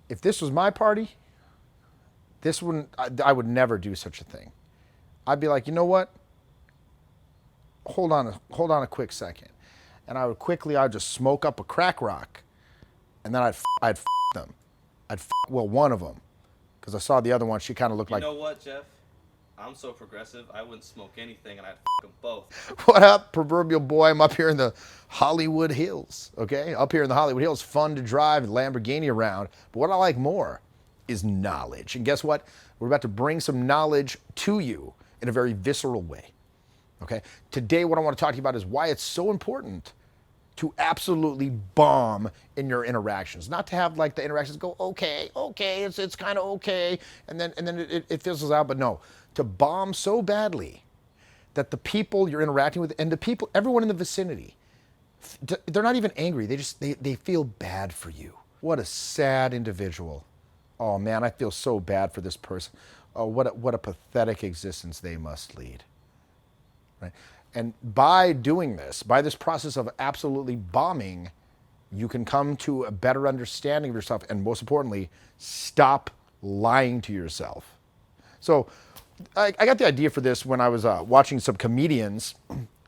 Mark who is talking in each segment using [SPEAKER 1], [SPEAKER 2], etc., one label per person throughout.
[SPEAKER 1] If this was my party, I would never do such a thing. I'd be like, you know what? Hold on a quick second. And I'd just smoke up a crack rock, and then I'd them. Well, one of them, because I saw the other one. She kind of looked
[SPEAKER 2] You
[SPEAKER 1] like,
[SPEAKER 2] know what, Jeff? I'm so progressive, I wouldn't smoke anything and I'd them both.
[SPEAKER 1] what up, proverbial boy? I'm up here in the Hollywood Hills, okay? Up here in the Hollywood Hills, fun to drive Lamborghini around. But what I like more is knowledge. And guess what? We're about to bring some knowledge to you in a very visceral way, okay? Today, what I want to talk to you about is why it's so important to absolutely bomb in your interactions. Not to have like the interactions go, okay, it's kind of okay, and then it fizzles out, but no, to bomb so badly that the people you're interacting with and the people, everyone in the vicinity, they're not even angry. They feel bad for you. What a sad individual. Oh man, I feel so bad for this person. Oh, what a pathetic existence they must lead. Right? And by doing this, by this process of absolutely bombing, you can come to a better understanding of yourself and most importantly, stop lying to yourself. So I got the idea for this when I was watching some comedians,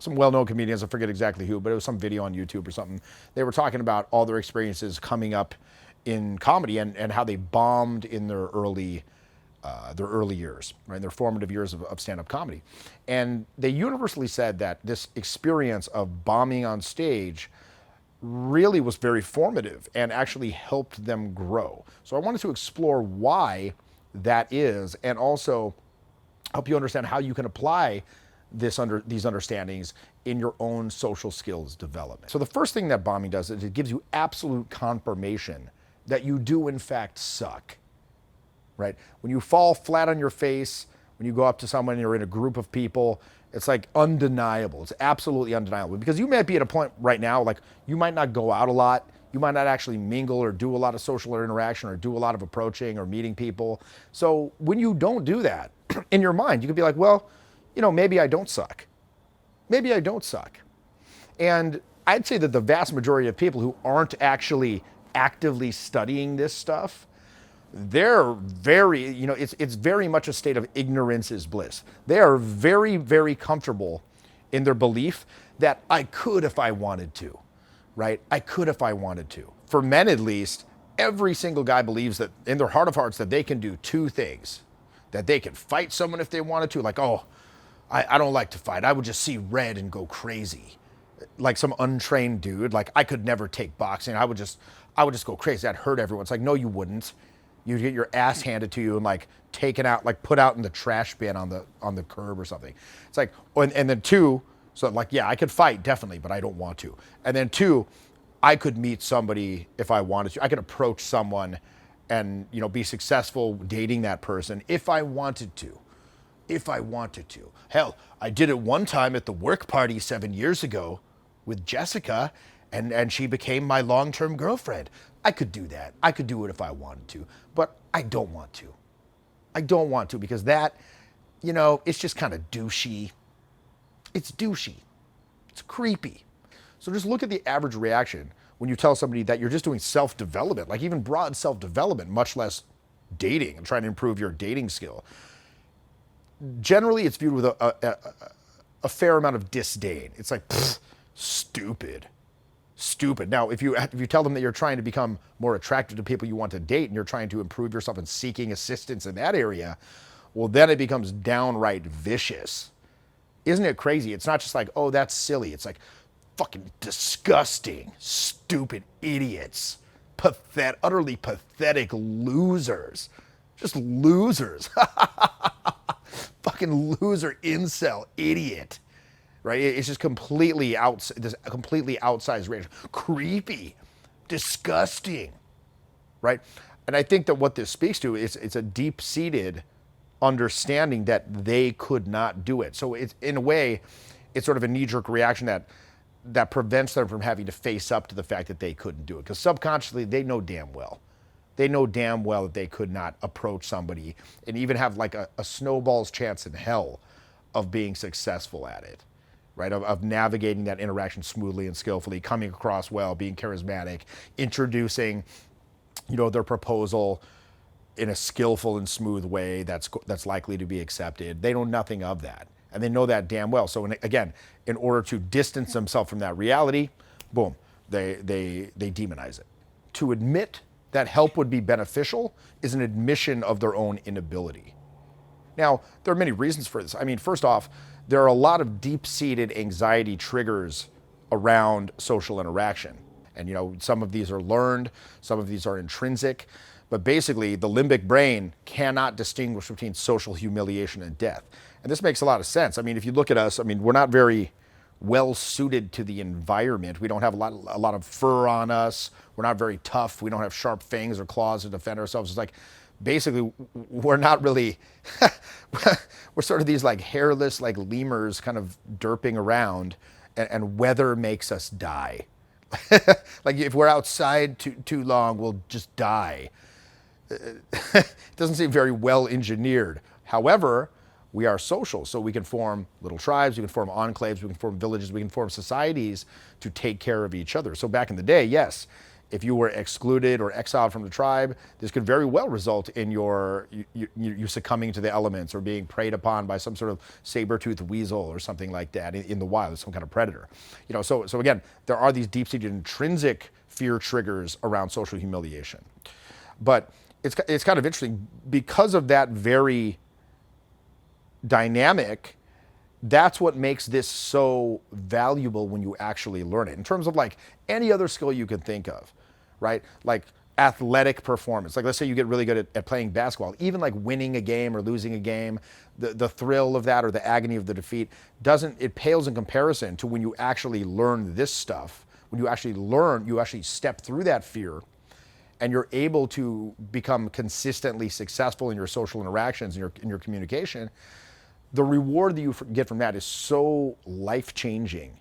[SPEAKER 1] some well-known comedians, I forget exactly who, but it was some video on YouTube or something. They were talking about all their experiences coming up in comedy and how they bombed in their early years, right, their formative years of stand-up comedy. And they universally said that this experience of bombing on stage really was very formative and actually helped them grow. So I wanted to explore why that is and also help you understand how you can apply these understandings in your own social skills development. So the first thing that bombing does is it gives you absolute confirmation that you do in fact suck, right? When you fall flat on your face, when you go up to someone and you're in a group of people, it's like undeniable. It's absolutely undeniable because you might be at a point right now, like you might not go out a lot. You might not actually mingle or do a lot of social interaction or do a lot of approaching or meeting people. So when you don't do that, in your mind, you could be like, well, you know, maybe I don't suck. Maybe I don't suck. And I'd say that the vast majority of people who aren't actually actively studying this stuff, they're very, you know, it's very much a state of ignorance is bliss. They are very, very comfortable in their belief that I could if I wanted to, right? I could if I wanted to. For men, at least, every single guy believes that in their heart of hearts that they can do two things. That they can fight someone if they wanted to, like, oh, I don't like to fight. I would just see red and go crazy. Like some untrained dude, like I could never take boxing. I would just go crazy. That'd hurt everyone. It's like, no, you wouldn't. You'd get your ass handed to you and like taken out, like put out in the trash bin on the curb or something. It's like, and then two, so like, yeah, I could fight definitely, but I don't want to. And then two, I could meet somebody if I wanted to. I could approach someone and, you know, be successful dating that person if I wanted to. If I wanted to. Hell, I did it one time at the work party 7 years ago with Jessica, and she became my long-term girlfriend. I could do that. I could do it if I wanted to, but I don't want to. I don't want to because that, you know, it's just kind of douchey. It's douchey. It's creepy. So just look at the average reaction when you tell somebody that you're just doing self-development, like even broad self-development, much less dating and trying to improve your dating skill. Generally, it's viewed with a fair amount of disdain. It's like, stupid. Now, if you tell them that you're trying to become more attractive to people you want to date and you're trying to improve yourself and seeking assistance in that area, well, then it becomes downright vicious. Isn't it crazy? It's not just like, oh, that's silly. It's like, fucking disgusting, stupid idiots, utterly pathetic losers, just losers, fucking loser, incel, idiot, right? It's just completely outsized range, creepy, disgusting, right? And I think that what this speaks to is it's a deep-seated understanding that they could not do it. So it's, in a way, it's sort of a knee-jerk reaction that prevents them from having to face up to the fact that they couldn't do it. Because subconsciously, they know damn well. They know damn well that they could not approach somebody and even have like a snowball's chance in hell of being successful at it, right? Of navigating that interaction smoothly and skillfully, coming across well, being charismatic, introducing their proposal in a skillful and smooth way that's likely to be accepted. They know nothing of that, and they know that damn well. So again, in order to distance themselves from that reality, boom, they demonize it. To admit that help would be beneficial is an admission of their own inability. Now, there are many reasons for this. I mean, first off, there are a lot of deep-seated anxiety triggers around social interaction. And some of these are learned, some of these are intrinsic, but basically the limbic brain cannot distinguish between social humiliation and death. And this makes a lot of sense. I mean, if you look at us, I mean, we're not very well suited to the environment. We don't have a lot of fur on us. We're not very tough. We don't have sharp fangs or claws to defend ourselves. It's like, basically, we're not really, we're sort of these like hairless, like lemurs kind of derping around, and weather makes us die. Like if we're outside too long, we'll just die. It doesn't seem very well engineered. However, we are social, so we can form little tribes, we can form enclaves, we can form villages, we can form societies to take care of each other. So back in the day, yes, if you were excluded or exiled from the tribe, this could very well result in you succumbing to the elements or being preyed upon by some sort of saber-toothed weasel or something like that in the wild, some kind of predator. So again, there are these deep-seated intrinsic fear triggers around social humiliation. But it's kind of interesting because of that very dynamic. That's what makes this so valuable when you actually learn it. In terms of like any other skill you can think of, right? Like athletic performance. Like let's say you get really good at playing basketball, even like winning a game or losing a game, the thrill of that or the agony of the defeat it pales in comparison to when you actually learn this stuff. When you actually step through that fear and you're able to become consistently successful in your social interactions and in your communication. The reward that you get from that is so life-changing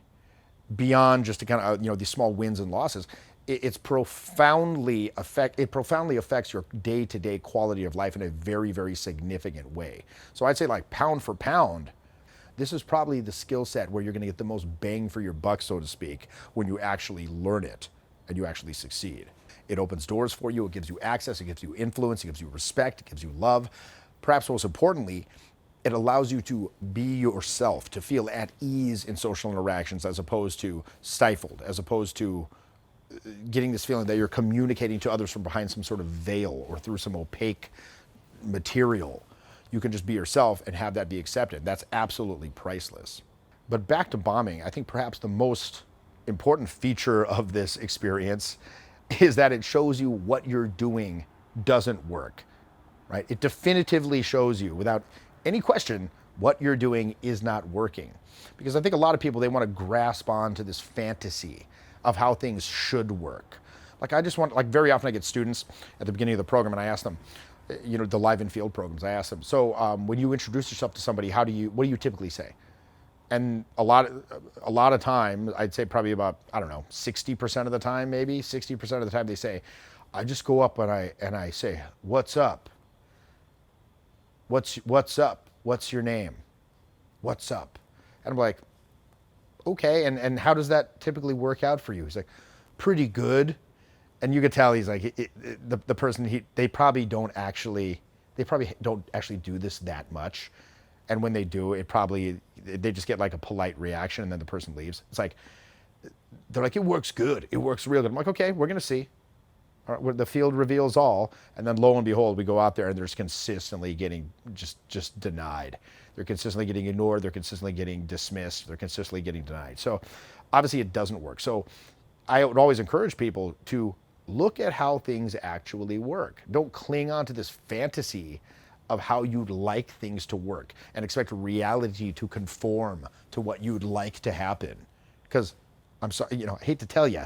[SPEAKER 1] beyond just to kind of, these small wins and losses. It profoundly affects your day-to-day quality of life in a very, very significant way. So I'd say like pound for pound, this is probably the skill set where you're going to get the most bang for your buck, so to speak, when you actually learn it and you actually succeed. It opens doors for you, it gives you access, it gives you influence, it gives you respect, it gives you love. Perhaps most importantly, it allows you to be yourself, to feel at ease in social interactions as opposed to stifled, as opposed to getting this feeling that you're communicating to others from behind some sort of veil or through some opaque material. You can just be yourself and have that be accepted. That's absolutely priceless. But back to bombing, I think perhaps the most important feature of this experience is that it shows you what you're doing doesn't work, right? It definitively shows you without any question what you're doing is not working. Because I think a lot of people, they want to grasp onto this fantasy of how things should work. Like very often I get students at the beginning of the program and I ask them, the live in field programs, I ask them, so when you introduce yourself to somebody, what do you typically say? And a lot of time, I'd say probably about, 60% of the time, maybe 60% of the time they say, I just go up and I say, what's up? What's up? What's your name? What's up? And I'm like, okay, and how does that typically work out for you? He's like, pretty good. And you could tell he's like, the person, they probably don't actually do this that much. And when they do, they just get like a polite reaction and then the person leaves. It's like, they're like, it works good. It works real good. I'm like, okay, we're going to see. All right, the field reveals all. And then lo and behold, we go out there and they're just consistently getting just denied. They're consistently getting ignored. They're consistently getting dismissed. They're consistently getting denied. So obviously it doesn't work. So I would always encourage people to look at how things actually work. Don't cling on to this fantasy of how you'd like things to work and expect reality to conform to what you'd like to happen. Because I'm sorry, I hate to tell you,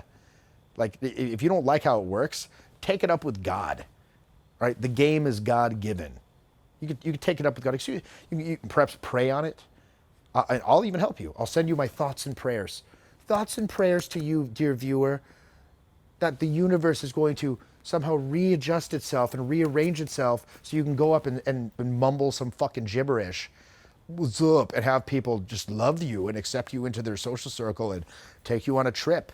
[SPEAKER 1] like if you don't like how it works, take it up with God, right? The game is God-given. You could take it up with God. You can perhaps pray on it. And I'll even help you. I'll send you my thoughts and prayers. Thoughts and prayers to you, dear viewer, that the universe is going to somehow readjust itself and rearrange itself so you can go up and mumble some fucking gibberish, what's up, and have people just love you and accept you into their social circle and take you on a trip,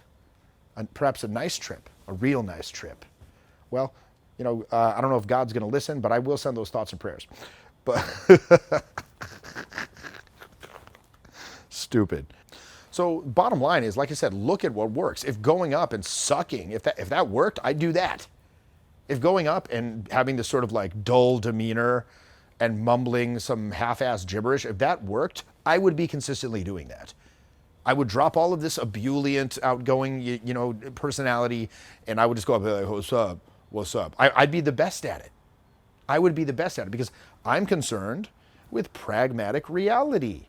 [SPEAKER 1] and perhaps a nice trip, a real nice trip. Well, I don't know if God's going to listen, but I will send those thoughts and prayers. But stupid. So bottom line is, like I said, look at what works. If going up and sucking, if that worked, I'd do that. If going up and having this sort of like dull demeanor and mumbling some half-assed gibberish, if that worked, I would be consistently doing that. I would drop all of this ebullient, outgoing, personality, and I would just go up and be like, what's up? What's up? I'd be the best at it. I would be the best at it because I'm concerned with pragmatic reality.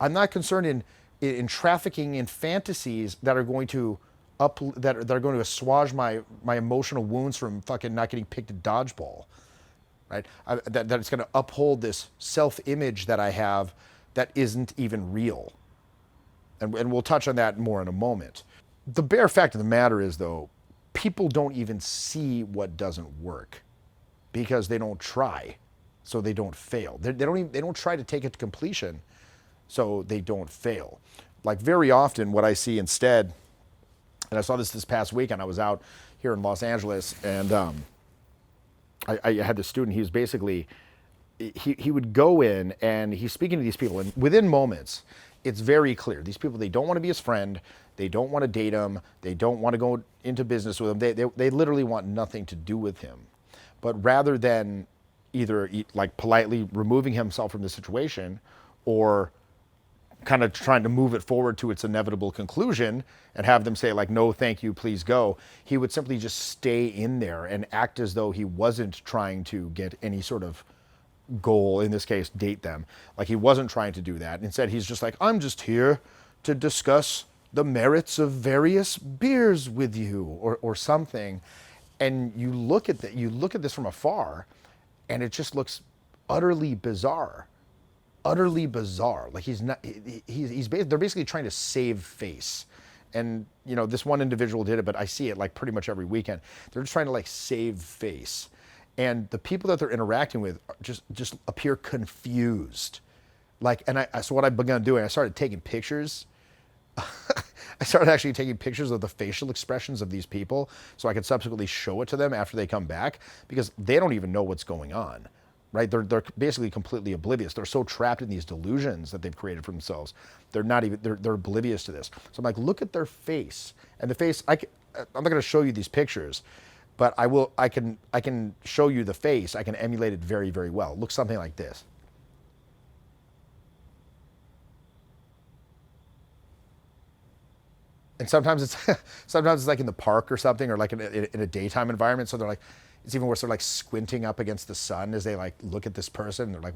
[SPEAKER 1] I'm not concerned in trafficking in fantasies that are going to that are going to assuage my emotional wounds from fucking not getting picked at dodgeball, right? That it's going to uphold this self-image that I have that isn't even real. And we'll touch on that more in a moment. The bare fact of the matter is, though, people don't even see what doesn't work because they don't try, so they don't fail. They don't try to take it to completion, so they don't fail. Like very often, what I see instead, and I saw this past weekend. I was out here in Los Angeles, and I had this student. He was basically he would go in and he's speaking to these people, and within moments, it's very clear. These people, they don't want to be his friend. They don't want to date him. They don't want to go into business with him. They literally want nothing to do with him. But rather than either like politely removing himself from the situation or kind of trying to move it forward to its inevitable conclusion and have them say like, no, thank you, please go, he would simply just stay in there and act as though he wasn't trying to get any sort of goal, in this case, date them. Like he wasn't trying to do that. Instead, he's just like, I'm just here to discuss the merits of various beers with you or something. And you look at this from afar and it just looks utterly bizarre. Utterly bizarre. Like they're basically trying to save face. And this one individual did it, but I see it like pretty much every weekend. They're just trying to like save face. And the people that they're interacting with just appear confused. Like, so what I began doing, I started taking pictures. I started actually taking pictures of the facial expressions of these people so I could subsequently show it to them after they come back, because they don't even know what's going on, right? They're basically completely oblivious. They're so trapped in these delusions that they've created for themselves. They're oblivious to this. So I'm like, look at their face. And the face, I'm not going to show you these pictures, but I can show you the face. I can emulate it very, very well. It looks something like this. And sometimes it's like in the park or something, or like in a daytime environment. So they're like, it's even worse. They're like squinting up against the sun as they like look at this person. And they're like,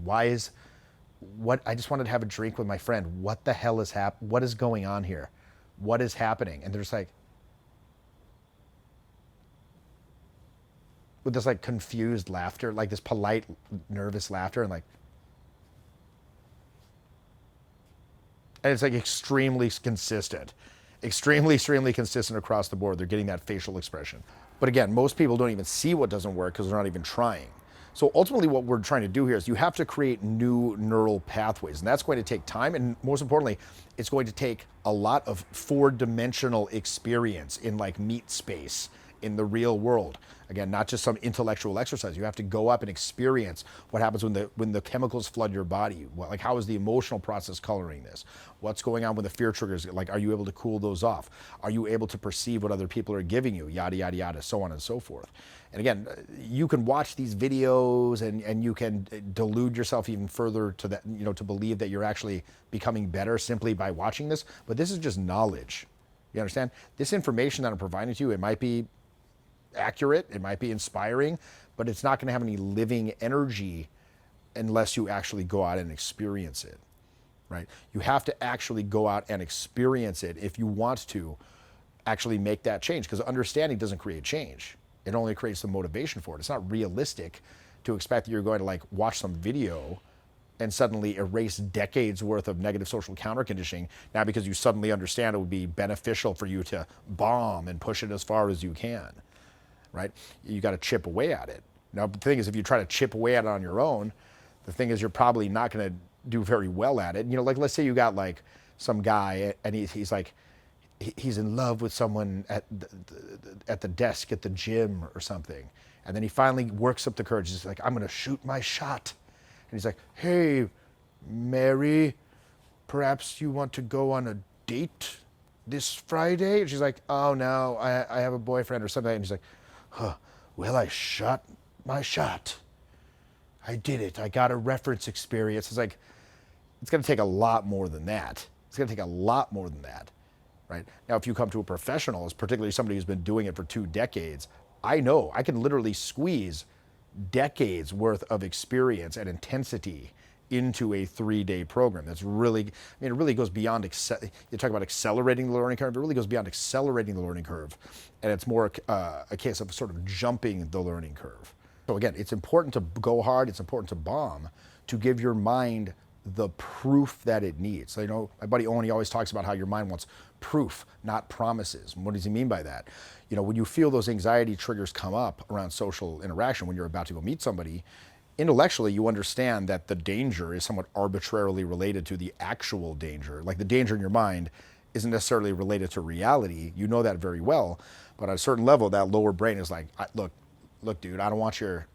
[SPEAKER 1] I just wanted to have a drink with my friend. What the hell is what is going on here? What is happening? And they're just like, with this like confused laughter, like this polite, nervous laughter, and it's like extremely consistent across the board. They're getting that facial expression. But again, most people don't even see what doesn't work because they're not even trying. So ultimately what we're trying to do here is you have to create new neural pathways, and that's going to take time, and most importantly, it's going to take a lot of four-dimensional experience in like meat space in the real world. Again, not just some intellectual exercise. You have to go up and experience what happens when the chemicals flood your body. Like, how is the emotional process coloring this? What's going on when the fear triggers? Like, are you able to cool those off? Are you able to perceive what other people are giving you? Yada, yada, yada, so on and so forth. And again, you can watch these videos and you can delude yourself even further to that, to believe that you're actually becoming better simply by watching this. But this is just knowledge. You understand? This information that I'm providing to you, it might be accurate, it might be inspiring, but it's not going to have any living energy unless you actually go out and experience it, right? You have to actually go out and experience it if you want to actually make that change, because understanding doesn't create change. It only creates the motivation for it. It's not realistic to expect that you're going to like watch some video and suddenly erase decades worth of negative social counter conditioning now because you suddenly understand it would be beneficial for you to bomb and push it as far as you can. Right? You got to chip away at it. Now, the thing is, if you try to chip away at it on your own, the thing is, you're probably not going to do very well at it. Like, let's say you got like some guy and he's like, he's in love with someone at the desk at the gym or something. And then he finally works up the courage. He's like, I'm going to shoot my shot. And he's like, hey, Mary, perhaps you want to go on a date this Friday? And she's like, oh no, I have a boyfriend or something. And he's like, huh, well, I shot my shot. I did it. I got a reference experience. It's like, it's going to take a lot more than that. It's going to take a lot more than that, right? Now, if you come to a professional, particularly somebody who's been doing it for 2 decades, I know I can literally squeeze decades worth of experience and intensity into a 3-day program. That's really, I mean, it really goes beyond, you talk about accelerating the learning curve, it really goes beyond accelerating the learning curve. And it's more a case of sort of jumping the learning curve. So again, it's important to go hard, it's important to bomb, to give your mind the proof that it needs. So, you know, my buddy Owen, he always talks about how your mind wants proof, not promises. And what does he mean by that? You know, when you feel those anxiety triggers come up around social interaction, when you're about to go meet somebody, intellectually you understand that the danger is somewhat arbitrarily related to the actual danger. Like the danger in your mind isn't necessarily related to reality. You know that very well, but at a certain level, that lower brain is like, look, dude, I don't want your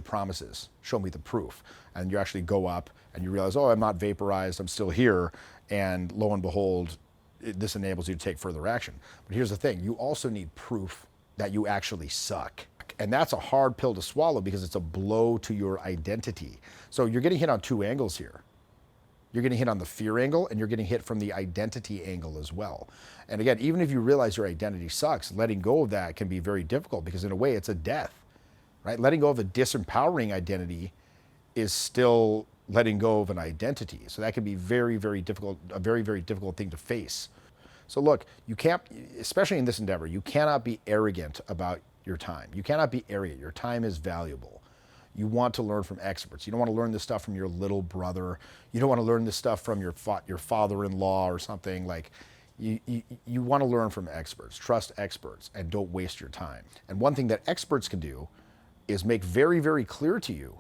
[SPEAKER 1] promises. Show me the proof. And you actually go up and you realize, oh, I'm not vaporized, I'm still here. And lo and behold, this enables you to take further action. But here's the thing, you also need proof that you actually suck. And that's a hard pill to swallow because it's a blow to your identity. So you're getting hit on 2 angles here. You're getting hit on the fear angle and you're getting hit from the identity angle as well. And again, even if you realize your identity sucks, letting go of that can be very difficult because in a way it's a death, right? Letting go of a disempowering identity is still letting go of an identity. So that can be very, very difficult, a very, very difficult thing to face. So look, you can't, especially in this endeavor, you cannot be arrogant about your time. You cannot be arrogant. Your time is valuable. You want to learn from experts. You don't want to learn this stuff from your little brother. You don't want to learn this stuff from your father-in-law or something. Like, you want to learn from experts. Trust experts and don't waste your time. And one thing that experts can do is make very, very clear to you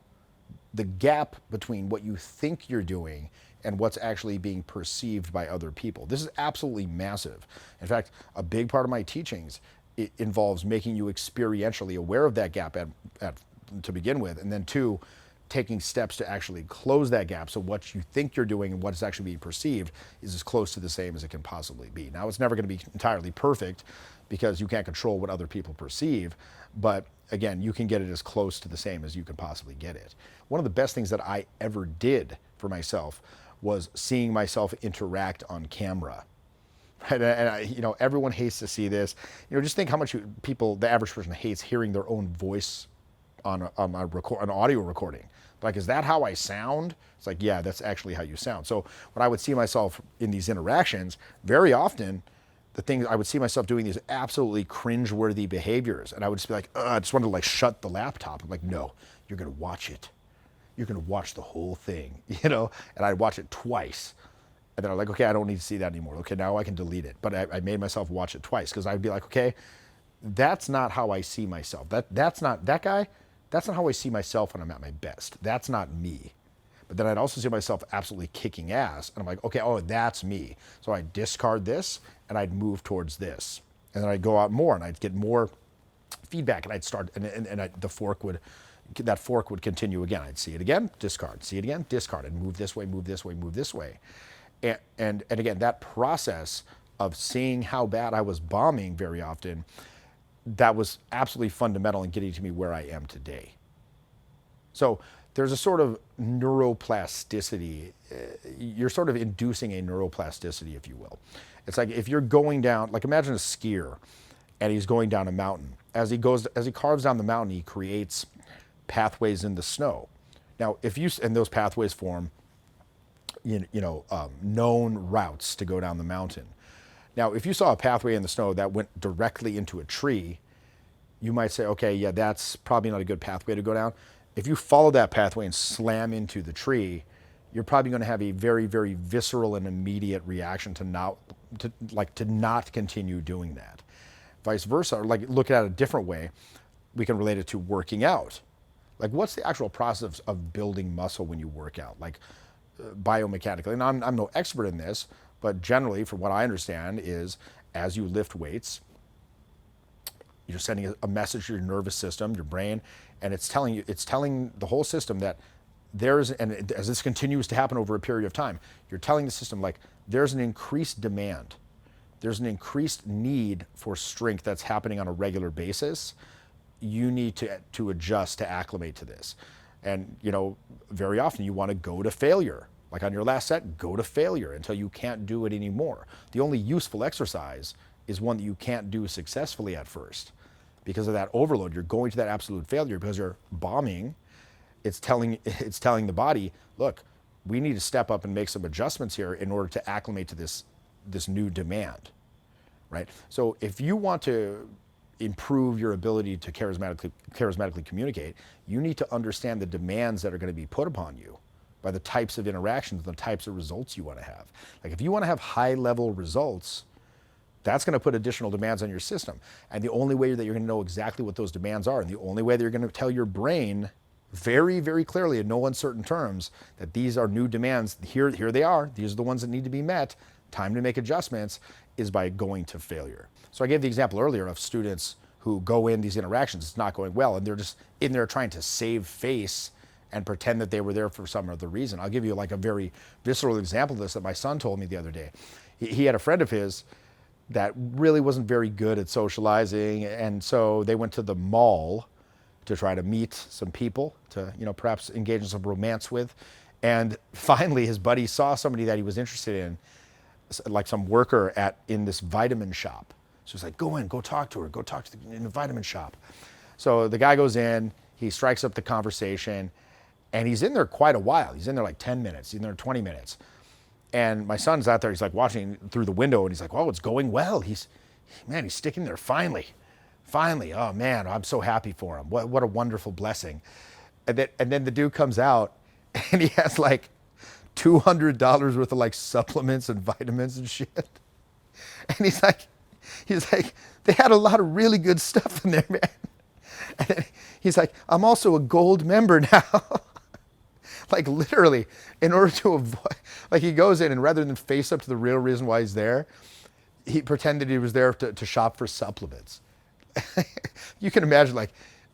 [SPEAKER 1] the gap between what you think you're doing and what's actually being perceived by other people. This is absolutely massive. In fact, a big part of my teachings, it involves making you experientially aware of that gap to begin with, and then 2, taking steps to actually close that gap so what you think you're doing and what's actually being perceived is as close to the same as it can possibly be. Now, it's never going to be entirely perfect because you can't control what other people perceive, but again, you can get it as close to the same as you can possibly get it. One of the best things that I ever did for myself was seeing myself interact on camera. And you know, everyone hates to see this. You know, just think how much the average person hates hearing their own voice on an audio recording. Like, is that how I sound? It's like, yeah, that's actually how you sound. So when I would see myself in these interactions, very often, the things I would see myself doing these absolutely cringe-worthy behaviors, and I would just be like, I just wanted to like shut the laptop. I'm like, no, you're gonna watch it. You're gonna watch the whole thing, you know? And I'd watch it twice. And then I'm like, okay, I don't need to see that anymore. Okay, now I can delete it. But I made myself watch it twice because I'd be like, okay, that's not how I see myself. That's not how I see myself when I'm at my best. That's not me. But then I'd also see myself absolutely kicking ass. And I'm like, okay, oh, that's me. So I'd discard this and I'd move towards this. And then I'd go out more and I'd get more feedback and I'd start, that fork would continue again. I'd see it again, discard, see it again, discard, and move this way, move this way, move this way. And again, that process of seeing how bad I was bombing very often, that was absolutely fundamental in getting to me where I am today. So there's a sort of neuroplasticity. You're sort of inducing a neuroplasticity, if you will. It's like if you're going down, like imagine a skier and he's going down a mountain. As he carves down the mountain, he creates pathways in the snow. Now, and those pathways form known routes to go down the mountain. Now, if you saw a pathway in the snow that went directly into a tree, you might say, okay, yeah, that's probably not a good pathway to go down. If you follow that pathway and slam into the tree, you're probably going to have a very, very visceral and immediate reaction to not continue doing that. Vice versa, or like look at it a different way, we can relate it to working out. Like what's the actual process of building muscle when you work out? Like biomechanically, and I'm no expert in this, but generally from what I understand is as you lift weights, You're sending a message to your nervous system, your brain, and it's telling the whole system that and as this continues to happen over a period of time, you're telling the system like there's an increased demand. There's an increased need for strength that's happening on a regular basis. You need to adjust to acclimate to this. And very often you want to go to failure. Like on your last set, go to failure until you can't do it anymore. The only useful exercise is one that you can't do successfully at first. Because of that overload, you're going to that absolute failure because you're bombing. It's telling the body, look, we need to step up and make some adjustments here in order to acclimate to this new demand, right? So if you want to improve your ability to charismatically communicate, you need to understand the demands that are going to be put upon you by the types of interactions, the types of results you want to have. Like if you want to have high level results, that's going to put additional demands on your system. And the only way that you're going to know exactly what those demands are, and the only way that you're going to tell your brain very, very clearly in no uncertain terms that these are new demands, here they are, these are the ones that need to be met, time to make adjustments, is by going to failure. So I gave the example earlier of students who go in these interactions, it's not going well, and they're just in there trying to save face and pretend that they were there for some other reason. I'll give you like a very visceral example of this that my son told me the other day. He had a friend of his that really wasn't very good at socializing, and so they went to the mall to try to meet some people to, perhaps engage in some romance with. And finally, his buddy saw somebody that he was interested in, like some worker in this vitamin shop. So he's like, go in, go talk to her, in the vitamin shop. So the guy goes in, he strikes up the conversation, and he's in there quite a while. He's in there like 10 minutes, he's in there 20 minutes. And my son's out there, he's like watching through the window, and he's like, oh, it's going well. He's sticking there finally. Oh man, I'm so happy for him. What a wonderful blessing. And then the dude comes out and he has like $200 worth of like supplements and vitamins and shit. And he's like, they had a lot of really good stuff in there, man. And then he's like, I'm also a gold member now. Like literally, in order to avoid, like he goes in and rather than face up to the real reason why he's there, he pretended he was there to shop for supplements. You can imagine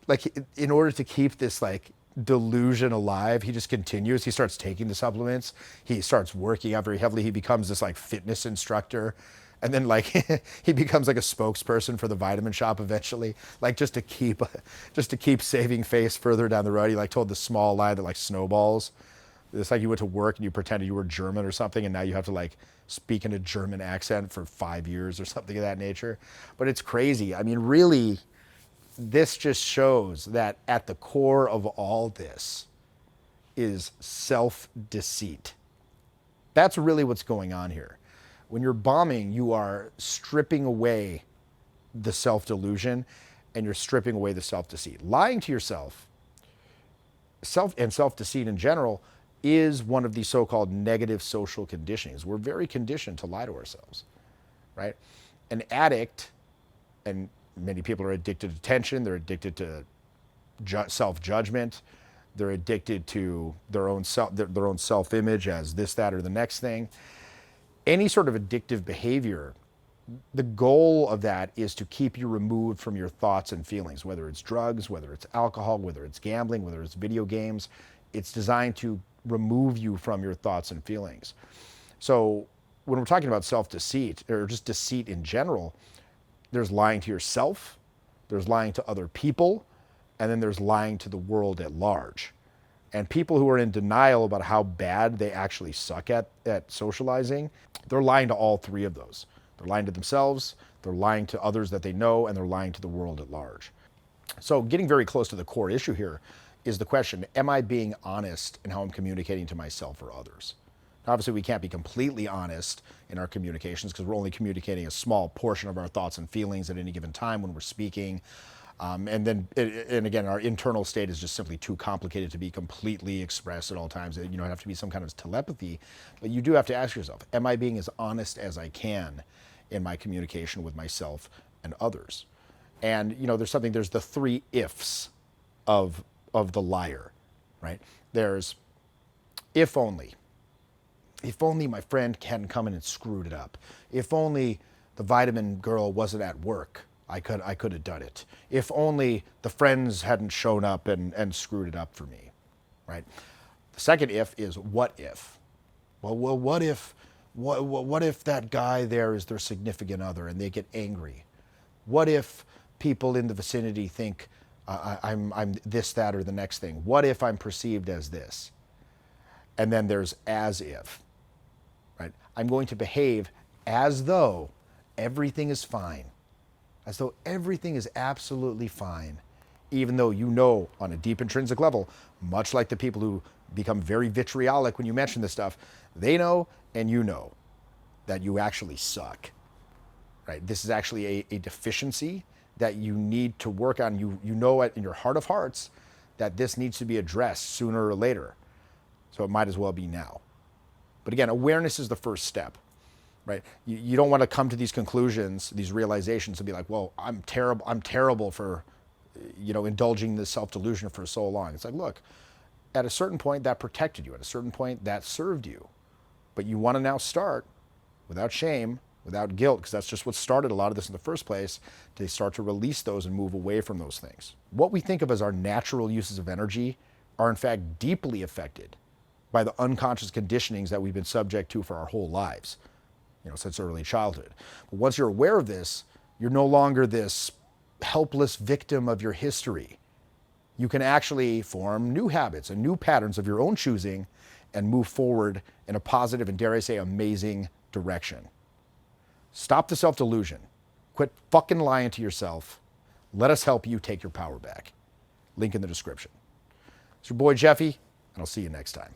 [SPEAKER 1] like in order to keep this like delusion alive, he just continues. He starts taking the supplements. He starts working out very heavily. He becomes this like fitness instructor. And then like he becomes like a spokesperson for the vitamin shop eventually, like just to keep saving face further down the road. He like told the small lie that like snowballs. It's like you went to work and you pretended you were German or something, and now you have to like speak in a German accent for 5 years or something of that nature. But it's crazy. I mean, really, this just shows that at the core of all this is self-deceit. That's really what's going on here. When you're bombing, you are stripping away the self-delusion and you're stripping away the self-deceit. Lying to yourself, self-deceit in general, is one of the so-called negative social conditionings. We're very conditioned to lie to ourselves, right? An addict, and many people are addicted to attention, they're addicted to self-judgment, they're addicted to their own self-image as this, that, or the next thing. Any sort of addictive behavior, the goal of that is to keep you removed from your thoughts and feelings, whether it's drugs, whether it's alcohol, whether it's gambling, whether it's video games. It's designed to remove you from your thoughts and feelings. So when we're talking about self-deceit, or just deceit in general, there's lying to yourself, there's lying to other people, and then there's lying to the world at large. And people who are in denial about how bad they actually suck at socializing, they're lying to all three of those. They're lying to themselves, they're lying to others that they know, and they're lying to the world at large. So getting very close to the core issue here is the question, am I being honest in how I'm communicating to myself or others? Now, obviously, we can't be completely honest in our communications because we're only communicating a small portion of our thoughts and feelings at any given time when we're speaking. And again, our internal state is just simply too complicated to be completely expressed at all times. It'd have to be some kind of telepathy, but you do have to ask yourself, am I being as honest as I can in my communication with myself and others? And there's the three ifs of the liar, right? There's if only my friend hadn't come in and screwed it up. If only the vitamin girl wasn't at work I could have done it. If only the friends hadn't shown up and screwed it up for me, right? The second if is what if? Well, what if that guy there is their significant other and they get angry? What if people in the vicinity think I'm this, that, or the next thing? What if I'm perceived as this? And then there's as if, right? I'm going to behave as though everything is fine, as though everything is absolutely fine, even though you know on a deep intrinsic level, much like the people who become very vitriolic when you mention this stuff, they know and you know that you actually suck, right? This is actually a deficiency that you need to work on. You know it in your heart of hearts that this needs to be addressed sooner or later. So it might as well be now. But again, awareness is the first step, right? You don't want to come to these conclusions, these realizations, and be like, well, I'm terrible for, indulging this self-delusion for so long. It's like, look, at a certain point that protected you. At a certain point that served you. But you want to now start without shame, without guilt, because that's just what started a lot of this in the first place, to start to release those and move away from those things. What we think of as our natural uses of energy are in fact deeply affected by the unconscious conditionings that we've been subject to for our whole lives, since early childhood. But once you're aware of this, you're no longer this helpless victim of your history. You can actually form new habits and new patterns of your own choosing and move forward in a positive and, dare I say, amazing direction. Stop the self-delusion. Quit fucking lying to yourself. Let us help you take your power back. Link in the description. It's your boy Jeffy, and I'll see you next time.